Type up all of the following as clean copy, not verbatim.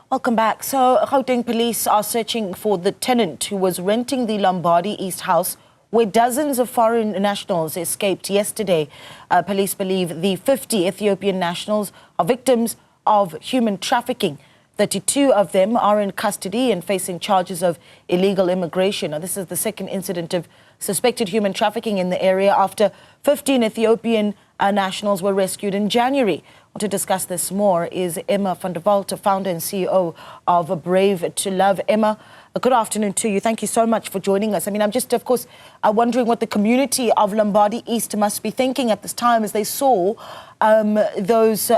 Welcome back. So, Gauteng police are searching for the tenant who was renting the Lombardy East house where dozens of foreign nationals escaped yesterday. Police believe the 50 Ethiopian nationals are victims of human trafficking. 32 of them are in custody and facing charges of illegal immigration. Now, this is the second incident of suspected human trafficking in the area after 15 Ethiopian nationals were rescued in January. To discuss this more is Emma van der Walt, founder and CEO of Brave to Love. Emma, good afternoon to you. Thank you so much for joining us. I mean, I'm just, of course, wondering what the community of Lombardy East must be thinking at this time as they saw those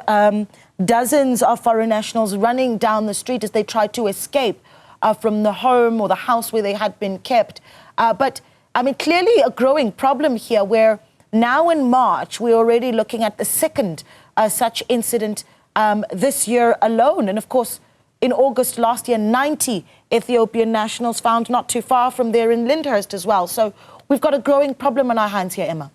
dozens of foreign nationals running down the street as they tried to escape from the home or the house where they had been kept. But, I mean, clearly a growing problem here where now in March, we're already looking at the second such incident this year alone. And of course, in August last year, 90 Ethiopian nationals found not too far from there in Lyndhurst as well. So we've got a growing problem on our hands here, Emma.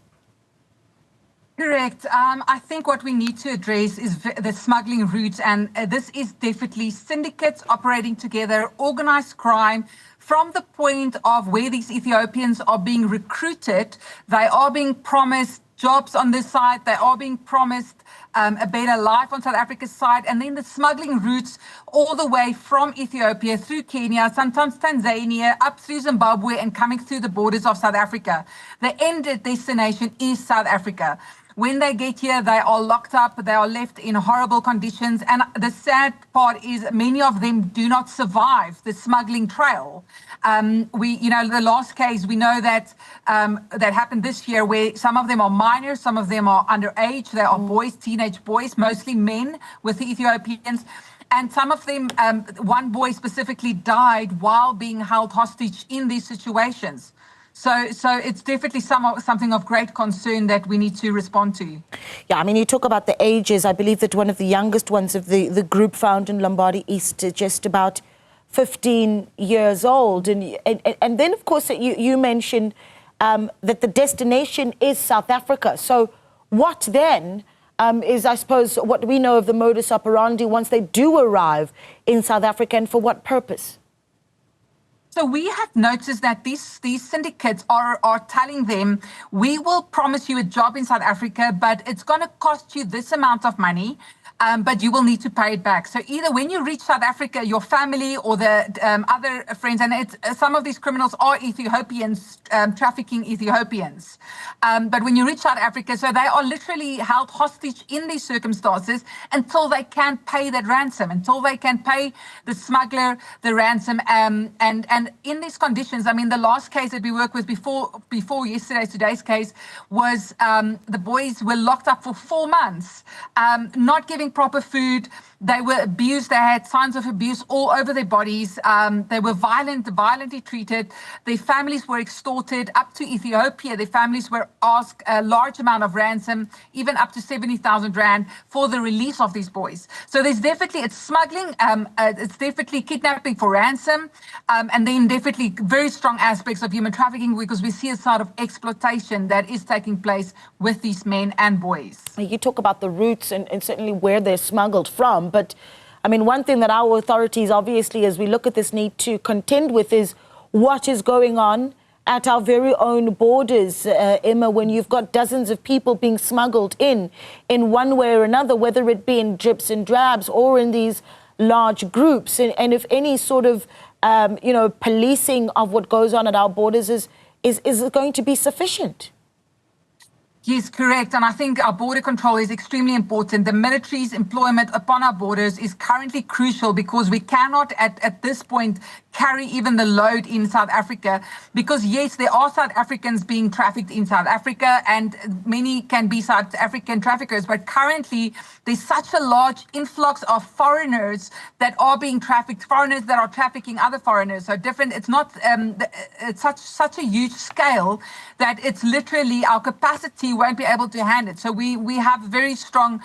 Correct. I think what we need to address is the smuggling routes, and this is definitely syndicates operating together, organized crime. From the point of where these Ethiopians are being recruited, they are being promised jobs on this side, they are being promised a better life on South Africa's side, and then the smuggling routes all the way from Ethiopia through Kenya, sometimes Tanzania, up through Zimbabwe and coming through the borders of South Africa. The end destination is South Africa. When they get here, they are locked up, they are left in horrible conditions. And the sad part is many of them do not survive the smuggling trail. The last case, we know that that happened this year where some of them are minors, some of them are underage. They are boys, teenage boys, mostly men with the Ethiopians. And some of them, one boy specifically died while being held hostage in these situations. So it's definitely something of great concern that we need to respond to. Yeah, I mean, you talk about the ages. I believe that one of the youngest ones of the group found in Lombardy East is just about 15 years old. And then, of course, you mentioned that the destination is South Africa. So what then is, I suppose, what we know of the modus operandi once they do arrive in South Africa, and for what purpose? So we have noticed that these syndicates are telling them, we will promise you a job in South Africa, but it's going to cost you this amount of money, but you will need to pay it back. So either when you reach South Africa, your family or the other friends, and some of these criminals are Ethiopians, trafficking Ethiopians. But when you reach South Africa, so they are literally held hostage in these circumstances until they can pay that ransom, until they can pay the smuggler the ransom. And in these conditions, I mean, the last case that we worked with before today's case, was the boys were locked up for 4 months, not giving proper food. They were abused. They had signs of abuse all over their bodies. They were violently treated. Their families were extorted up to Ethiopia. Their families were asked a large amount of ransom, even up to 70,000 rand for the release of these boys. So there's definitely, it's smuggling, it's definitely kidnapping for ransom, and then definitely very strong aspects of human trafficking, because we see a sort of exploitation that is taking place with these men and boys. You talk about the routes and certainly where they're smuggled from. But, I mean, one thing that our authorities, obviously, as we look at this, need to contend with is what is going on at our very own borders, Emma, when you've got dozens of people being smuggled in one way or another, whether it be in drips and drabs or in these large groups. And if any sort of, policing of what goes on at our borders is going to be sufficient. Yes, correct. And I think our border control is extremely important. The military's employment upon our borders is currently crucial, because we cannot at this point carry even the load in South Africa, because yes, there are South Africans being trafficked in South Africa, and many can be South African traffickers, but currently there's such a large influx of foreigners that are being trafficked, foreigners that are trafficking other foreigners. So it's not it's such a huge scale that it's literally our capacity won't be able to handle it. So we have very strong,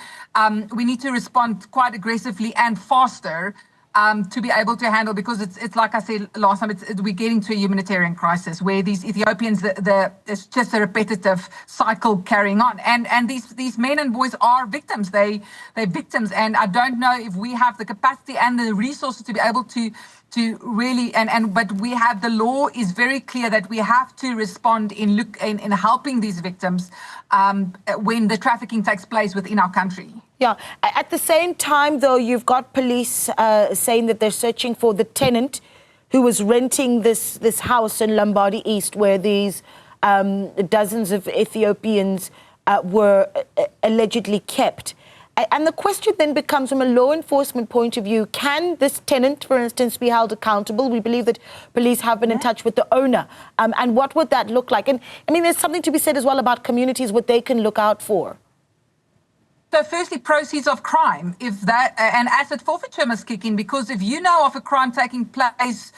we need to respond quite aggressively and faster to be able to handle, because it's like I said last time, we're getting to a humanitarian crisis where these Ethiopians, it's just a repetitive cycle carrying on. And these men and boys are victims. They're victims. And I don't know if we have the capacity and the resources to be able to really, but we have, the law is very clear that we have to respond in helping these victims when the trafficking takes place within our country. Yeah. At the same time, though, you've got police saying that they're searching for the tenant who was renting this house in Lombardy East, where these dozens of Ethiopians were allegedly kept. And the question then becomes, from a law enforcement point of view, can this tenant, for instance, be held accountable? We believe that police have been in touch with the owner. And what would that look like? And I mean, there's something to be said as well about communities, what they can look out for. So firstly, proceeds of crime, if that, and asset forfeiture must kick in, because if you know of a crime taking place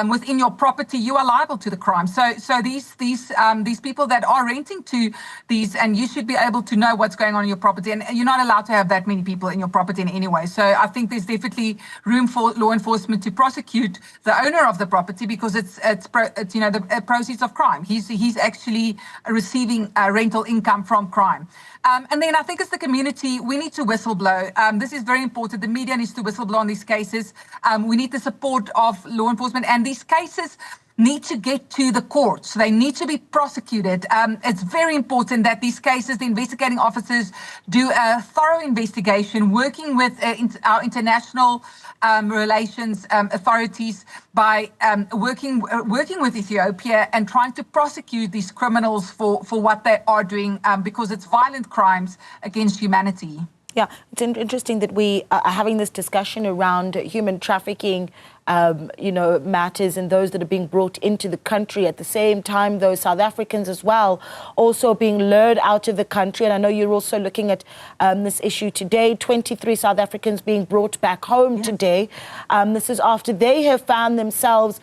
within your property, you are liable to the crime. So these people that are renting to these, and you should be able to know what's going on in your property, and you're not allowed to have that many people in your property in any way. So I think there's definitely room for law enforcement to prosecute the owner of the property, because it's the proceeds of crime. He's actually receiving rental income from crime. And then I think as the community, we need to whistleblow. This is very important. The media needs to whistleblow on these cases. We need the support of law enforcement, and these cases need to get to the courts. They need to be prosecuted. It's very important that these cases, the investigating officers do a thorough investigation, working with our international relations authorities by working with Ethiopia and trying to prosecute these criminals for what they are doing, because it's violent crimes against humanity. Yeah, it's interesting that we are having this discussion around human trafficking, matters, and those that are being brought into the country. At the same time, those South Africans as well also being lured out of the country. And I know you're also looking at this issue today. 23 South Africans being brought back home today. This is after they have found themselves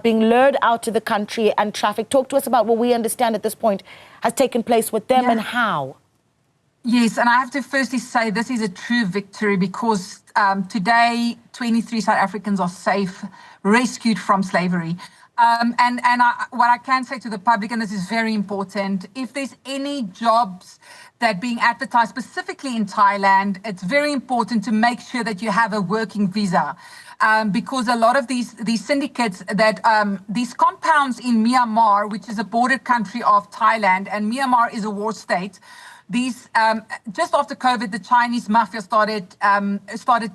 being lured out of the country and trafficked. Talk to us about what we understand at this point has taken place with them and how. Yes, and I have to firstly say this is a true victory, because today 23 South Africans are safe, rescued from slavery. What I can say to the public, and this is very important, if there's any jobs that are being advertised specifically in Thailand, it's very important to make sure that you have a working visa. Because a lot of these syndicates, these compounds in Myanmar, which is a border country of Thailand, and Myanmar is a war state. These just after COVID, the Chinese mafia started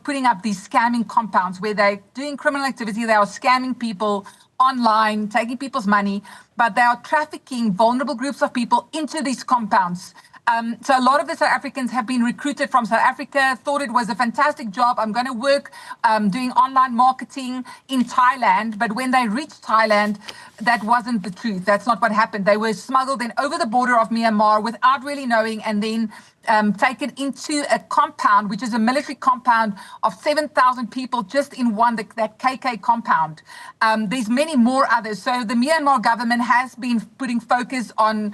putting up these scamming compounds where they're doing criminal activity. They are scamming people online, taking people's money, but they are trafficking vulnerable groups of people into these compounds. So a lot of the South Africans have been recruited from South Africa, thought it was a fantastic job. I'm going to work doing online marketing in Thailand. But when they reached Thailand, that wasn't the truth. That's not what happened. They were smuggled in over the border of Myanmar without really knowing, and then taken into a compound, which is a military compound of 7,000 people just in that KK compound. There's many more others. So the Myanmar government has been putting focus on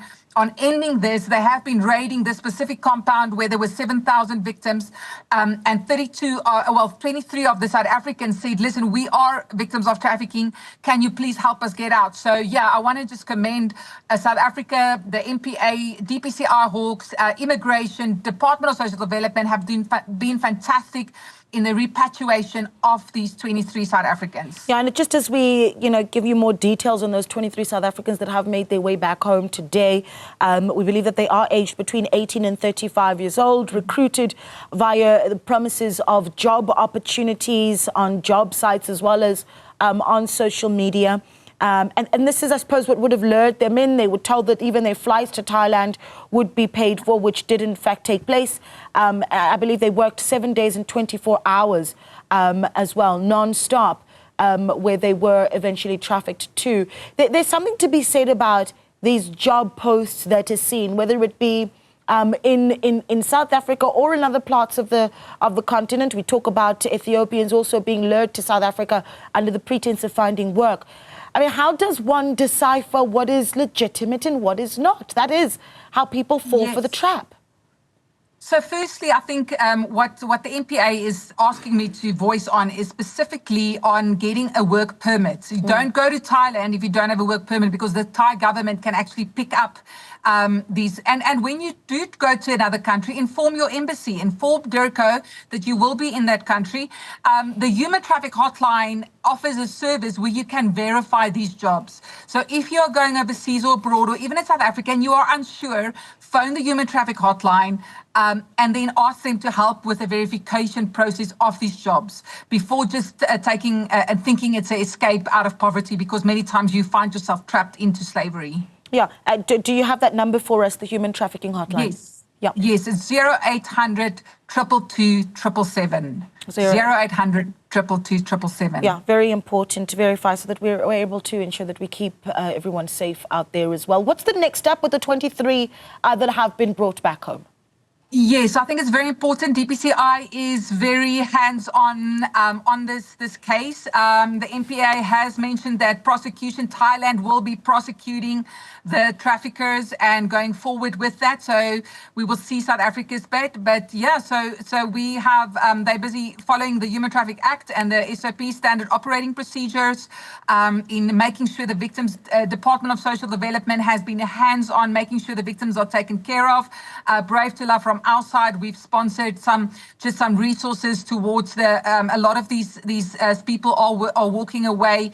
ending this. They have been raiding this specific compound where there were 7,000 victims, and 23 of the South Africans said, listen, we are victims of trafficking. Can you please help us get out? So yeah, I want to just commend South Africa, the MPA, DPCR Hawks, Immigration, Department of Social Development have been fantastic in the repatriation of these 23 South Africans. Yeah, and just as we, give you more details on those 23 South Africans that have made their way back home today, we believe that they are aged between 18 and 35 years old, recruited via the promises of job opportunities on job sites as well as on social media. And this is, I suppose, what would have lured them in. They were told that even their flights to Thailand would be paid for, which did in fact take place. I believe they worked 7 days and 24 hours as well, non-stop, where they were eventually trafficked to. There's something to be said about these job posts that are seen, whether it be in South Africa or in other parts of the continent. We talk about Ethiopians also being lured to South Africa under the pretense of finding work. I mean, how does one decipher what is legitimate and what is not? That is how people fall for the trap. So firstly, I think what the MPA is asking me to voice on is specifically on getting a work permit. So you don't go to Thailand if you don't have a work permit, because the Thai government can actually pick up these. And when you do go to another country, inform your embassy, inform DIRCO that you will be in that country. The human traffic hotline offers a service where you can verify these jobs. So if you're going overseas or abroad, or even in South Africa, and you are unsure, phone the human traffic hotline and then ask them to help with the verification process of these jobs before just taking and thinking it's an escape out of poverty, because many times you find yourself trapped into slavery. Yeah. Do you have that number for us, the human trafficking hotline? Yes. Yeah. Yes, it's 0800 222 777. 0800 222 777. Yeah, very important to verify so that we're able to ensure that we keep everyone safe out there as well. What's the next step with the 23 that have been brought back home? Yes, I think it's very important. DPCI is very hands-on on this case. The MPA has mentioned that Thailand will be prosecuting the traffickers and going forward with that. So we will see South Africa's bet. But yeah, so we have, they're busy following the Human Traffic Act and the SOP standard operating procedures in making sure the victims, Department of Social Development has been hands-on, making sure the victims are taken care of. Brave to Love from our side, we've sponsored some resources towards a lot of these people are walking away,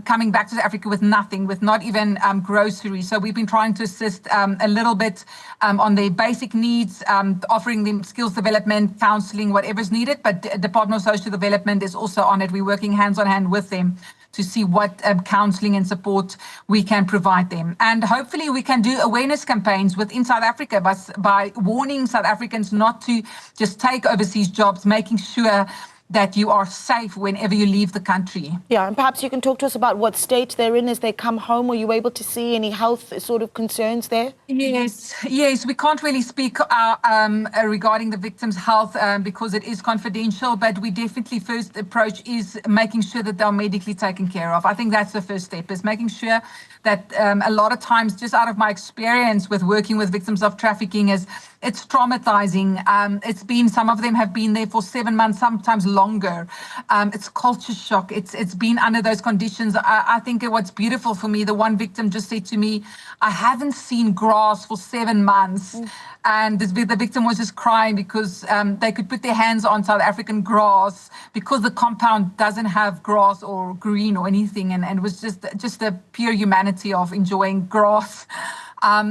coming back to South Africa with nothing, with not even groceries. So we've been trying to assist a little bit on their basic needs, offering them skills development, counseling, whatever's needed. But Department of Social Development is also on it. We're working hands on hand with them to see what counseling and support we can provide them. And hopefully we can do awareness campaigns within South Africa by warning South Africans not to just take overseas jobs, making sure that you are safe whenever you leave the country. Yeah, and perhaps you can talk to us about what state they're in as they come home. Were you able to see any health sort of concerns there? Yes, we can't really speak regarding the victim's health because it is confidential, but we definitely first approach is making sure that they're medically taken care of. I think that's the first step, is making sure that a lot of times, just out of my experience with working with victims of trafficking, is it's traumatizing. It's been, some of them have been there for 7 months, sometimes longer. It's culture shock. It's been under those conditions. I think what's beautiful for me, the one victim just said to me, I haven't seen grass for 7 months. And the victim was just crying because they could put their hands on South African grass because the compound doesn't have grass or green or anything. And it was just the pure humanity of enjoying grass.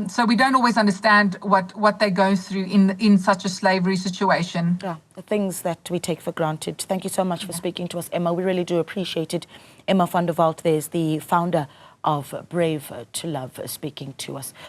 So we don't always understand what they go through in such a slavery situation. Yeah, the things that we take for granted. Thank you so much for speaking to us, Emma. We really do appreciate it. Emma van der Walt, there's the founder of Brave to Love, speaking to us.